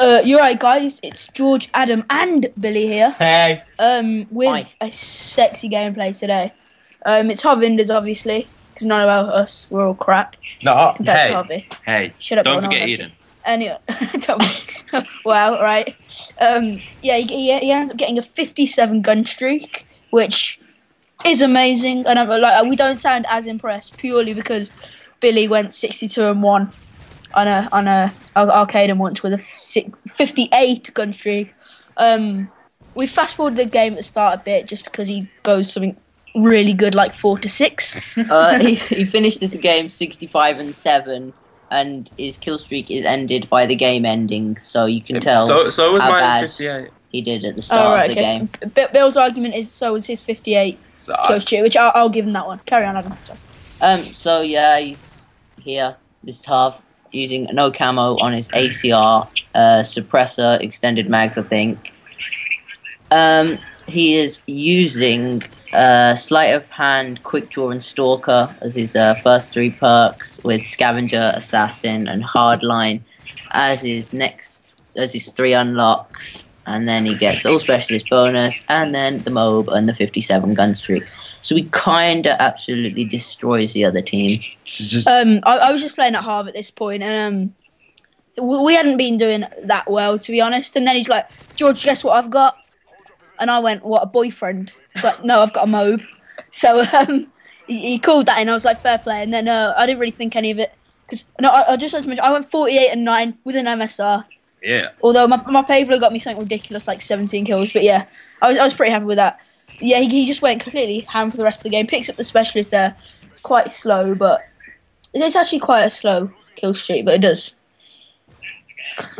You're right, guys. It's George, Adam, and Billy here. Hey. With a sexy gameplay today. It's Harvinder's obviously, because none of us we're all crap. No, compared to hey. Harvey. Hey. Shut up. Don't forget Eden. Anyway, wow, right. Yeah, he ends up getting a 57 gun streak, which is amazing. And we don't sound as impressed purely because Billy went 62-1 on a arcade and once with a 58 gun streak. We fast forwarded the game at the start a bit just because he goes something really good like 4 to 6. He finished the game 65-7, and his kill streak is ended by the game ending. So you can tell So was how mine bad 58. he did at the start of the game. Bill's argument is so was his 58 kill streak, which I'll give him that one. Carry on, Adam. So yeah, he's here. This half using no camo on his ACR, suppressor, extended mags, I think. He is using sleight of hand, quick draw, and stalker as his first 3 perks, with scavenger, assassin, and hardline as his 3 unlocks. And then he gets all specialist bonus, and then the mob and the 57 gun streak. So he kinda absolutely destroys the other team. I was just playing at Harv at this point, and we hadn't been doing that well, to be honest. And then he's like, "George, guess what I've got?" And I went, "What, a boyfriend?" He's like, "No, I've got a mob." So he called that in. I was like, "Fair play." And then I didn't really think any of it because I just wanted to mention I went 48-9 with an MSR. Yeah. Although my Pavlo got me something ridiculous like 17 kills, but yeah, I was pretty happy with that. Yeah, he just went completely ham for the rest of the game. Picks up the specialist there. It's quite slow, but it's actually quite a slow kill streak, but it does.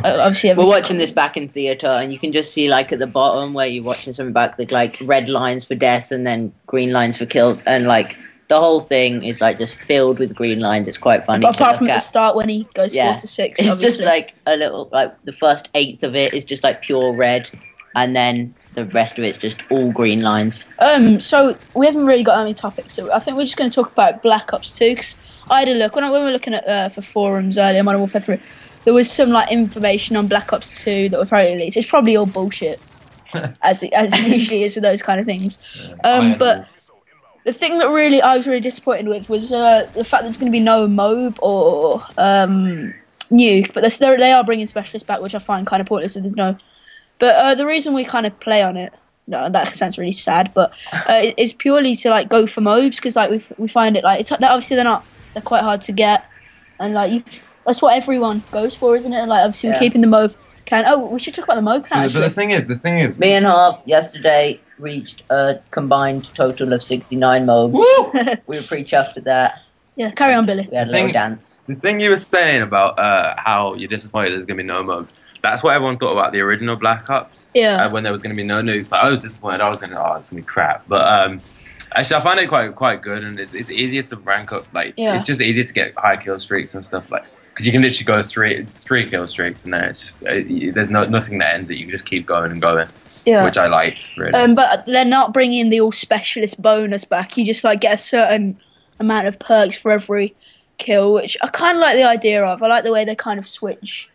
Obviously, we're watching this back in theatre, and you can just see, like, at the bottom where you're watching something back, like red lines for deaths and then green lines for kills, and like the whole thing is like just filled with green lines. It's quite funny. But apart from at the start when he goes 4 to 6, it's obviously. just like a little, like the first 1/8 of it is just like pure red, and then the rest of it's just all green lines. So we haven't really got any topics, so I think we're just going to talk about Black Ops 2. Cause I had a look when we were looking at for forums earlier, Modern Warfare 3. There was some like information on Black Ops 2 that were probably released. It's probably all bullshit, as it usually is with those kind of things. But the thing that I was really disappointed with was the fact there's going to be no MOB or nuke, but they are bringing specialists back, which I find kind of pointless if there's no. But the reason we kind of play on it, no, that sounds really sad, but it's purely to like go for MOBs because like we find it like obviously they're quite hard to get, and like that's what everyone goes for, isn't it? And like obviously we're keeping the MOB count. Oh, we should talk about the MOB count. But the thing is, me and Harv yesterday reached a combined total of 69 MOBs. We were pretty chuffed with that. Yeah, carry on, Billy. We had a little dance. The thing you were saying about how you're disappointed there's going to be no MOB, that's what everyone thought about the original Black Ops. Yeah. When there was going to be no nukes. Like, I was disappointed. I was going to, it's going to be crap. But actually, I find it quite good, and it's easier to rank up. Like, it's just easier to get high kill streaks and stuff. Like, because you can literally go three kill streaks, and then it's just there's nothing that ends it. You can just keep going and going. Yeah. Which I liked, really. But they're not bringing the all specialist bonus back. You just like get a certain amount of perks for every kill, which I kind of like the idea of. I like the way they kind of switch,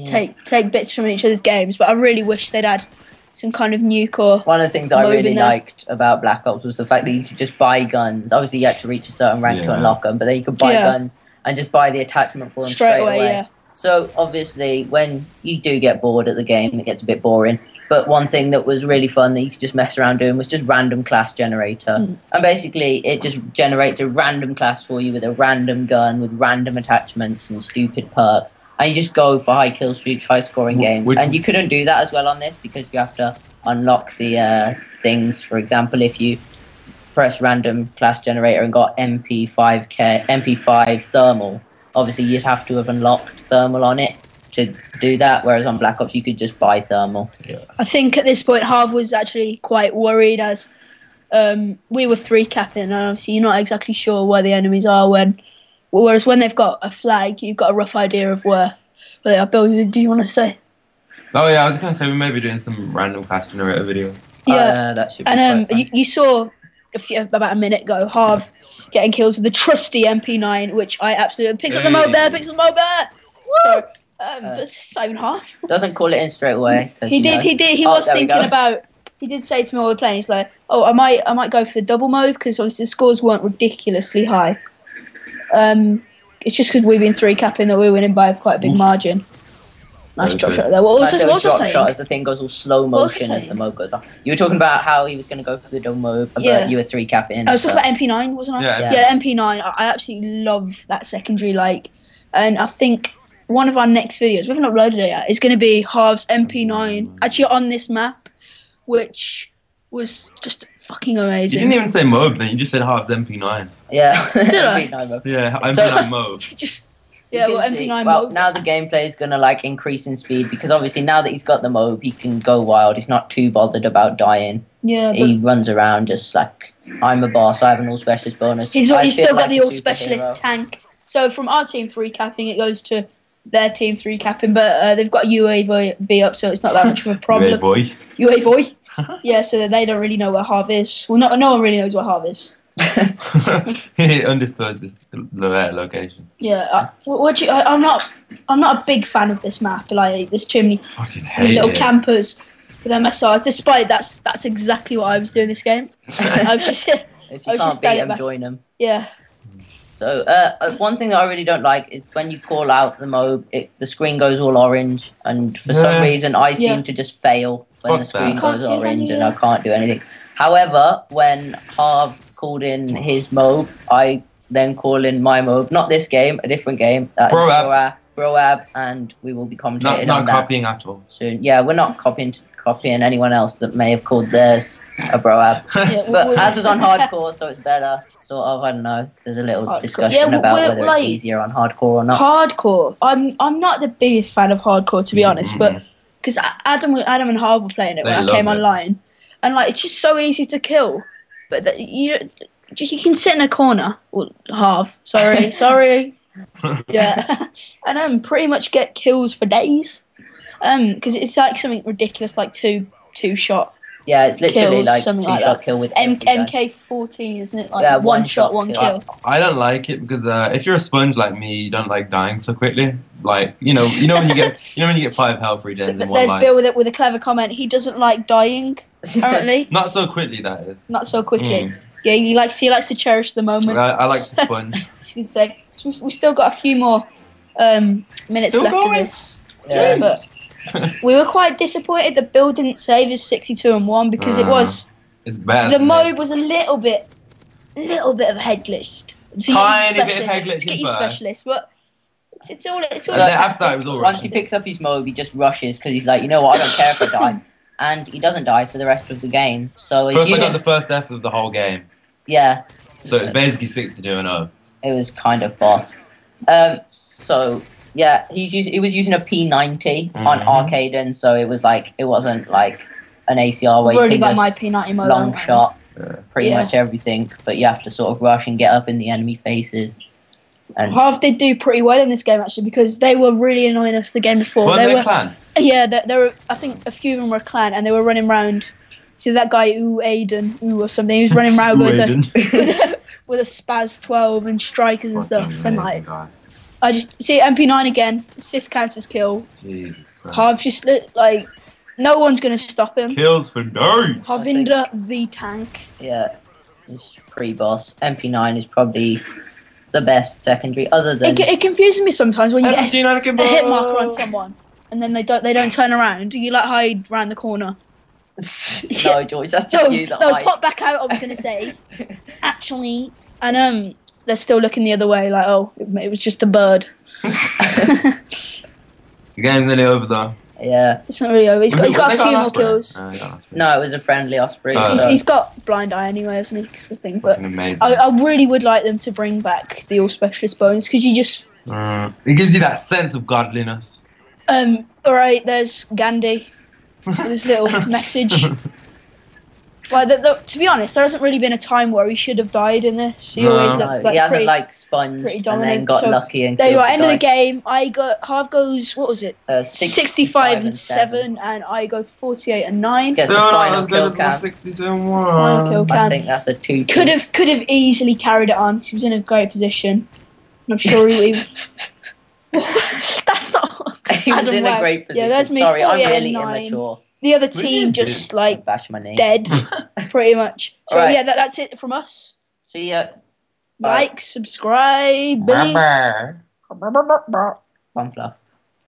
take bits from each other's games. But I really wish they'd add some kind of nuke or. One of the things I really liked about Black Ops was the fact that you could just buy guns. Obviously, you had to reach a certain rank to unlock them, but then you could buy guns and just buy the attachment for them straight away. Yeah. So obviously, when you do get bored at the game, it gets a bit boring. But one thing that was really fun that you could just mess around doing was just random class generator. And basically, it just generates a random class for you with a random gun, with random attachments and stupid perks. And you just go for high kill streaks, high scoring games. And you couldn't do that as well on this because you have to unlock the things. For example, if you press random class generator and got MP5 thermal, obviously you'd have to have unlocked thermal on it to do that, whereas on Black Ops you could just buy thermal. I think at this point Harv was actually quite worried as we were 3-capping, and obviously you're not exactly sure where the enemies are whereas when they've got a flag you've got a rough idea of where they are. Bill, do you want to say? Oh yeah, I was going to say we may be doing some random class generator video. Yeah, that should be and you saw about a minute ago Harv getting kills with the trusty MP9, which I absolutely picks up the MOB there. So But it's not even half. Doesn't call it in straight away. He did. He was thinking about. He did say to me while we were playing, he's like, "Oh, I might go for the double mode because obviously the scores weren't ridiculously high. It's just because we've been 3-capping that we're winning by quite a big margin." Nice drop shot there. What was I saying? Shot as the thing goes all slow motion as the mode goes off. You were talking about how he was going to go for the double mode, but you were 3-capping. I was talking about MP9, wasn't I? Yeah, MP9. I absolutely love that secondary. And I think one of our next videos, we haven't uploaded it yet, is going to be Halves MP9 actually on this map, which was just fucking amazing. You didn't even say mode, then you just said Halves MP9. Yeah. Did I? MP9 mode. Yeah, MP9 mode. MP9 mode. Now the gameplay is going to increase in speed because obviously now that he's got the mode, he can go wild. He's not too bothered about dying. Yeah. He runs around just like, I'm a boss, I have an all specialist bonus. He's still got the all specialist tank. So from our team 3-capping, it goes to their team 3-capping, but they've got UAV up, so it's not that much of a problem. UAV. Yeah, so they don't really know where Harv is. Well, no one really knows where Harv is. He understood the location. Yeah, I'm not a big fan of this map. There's too many little campers with MSRs. Despite that's exactly what I was doing this game. I was just if you can't beat them, join them. Yeah. So one thing that I really don't like is when you call out the mode, the screen goes all orange, and for some reason I seem to just fail when the screen goes orange and I can't do anything. However, when Harv called in his mode, I then call in my mode. Not this game, a different game. That is Broab, and we will be commentating on that. Not copying at all. Soon. Yeah, we're not copying anyone else that may have called theirs a Broab. But as is on hardcore, so it's better. Sort of, I don't know. There's a little discussion about whether it's easier on hardcore or not. Hardcore. I'm not the biggest fan of hardcore, to be honest, but because Adam and Harv were playing it when I came online, and it's just so easy to kill. But you can sit in a corner. Well, Harv, sorry. Yeah, and pretty much get kills for days. Because it's something ridiculous, like two shot. Yeah, it's literally kills, something like two-shot kill with MK14, isn't it? One shot, one kill. I don't like it because if you're a sponge like me, you don't like dying so quickly. You know when you get 5 health regens in one There's life. Bill with a clever comment. He doesn't like dying. Apparently. Not so quickly, that is. Not so quickly. Yeah, he likes to cherish the moment. I like to sponge. We still got a few more minutes left of this. Yeah, but. We were quite disappointed that Bill didn't save his 62-1 because it's better. The mode was a little bit of a head glitch. Tiny bit of head glitch to get your specialist, but it's all. After it was all right. Once he picks up his mode, he just rushes because he's like, you know what, I don't care if I die, and he doesn't die for the rest of the game. So I got the first death of the whole game. Yeah. So it's basically 62-0. It was kind of boss. So. Yeah, he was using a P90 on Arcaden, so it wasn't like an ACR where you can got my P90 mode long shot pretty much everything, but you have to sort of rush and get up in the enemy faces. And Harv did do pretty well in this game actually because they were really annoying us the game before. They were clan. Yeah, they were. I think a few of them were clan, and they were running around. See that guy Aiden or something? He was running around with a Spaz 12 and strikers and stuff, and I just see MP9 again. Assist counts as kill. Harv just no one's gonna stop him. Kills for days. Harvinder the tank. Yeah, it's pre-boss. MP9 is probably the best secondary. Other than it confuses me sometimes when you get a hit marker on someone and then they don't turn around. You hide around the corner. No, George, that's just you that hides. Pop back out. I was gonna say actually, and they're still looking the other way, it was just a bird. The game's nearly over, though. Yeah. It's not really over. He's got a few more kills. No, it was a friendly Osprey. He's got blind eye anyway, hasn't he? That's the thing. But I really would like them to bring back the all specialist bonus because you just. It gives you that sense of godliness. Alright, there's Gandhi with his little message. To be honest, there hasn't really been a time where he should have died in this. He always looked he hasn't sponged and then got lucky and there you are, end of the game. Half goes, what was it? 65 and 7, and I go 48 and 9. Gets the final kill cam. Final kill cam. I think that's a 2. Could have easily carried it on. He was in a great position. I'm sure he That's not. He was in a great position. Yeah, that's me. Sorry, I'm really 49. immature. The other team just like bash my knee. dead, pretty much. So Right. yeah, that's it from us. See ya. Like, subscribe, Bye-bye. Billy. One fluff.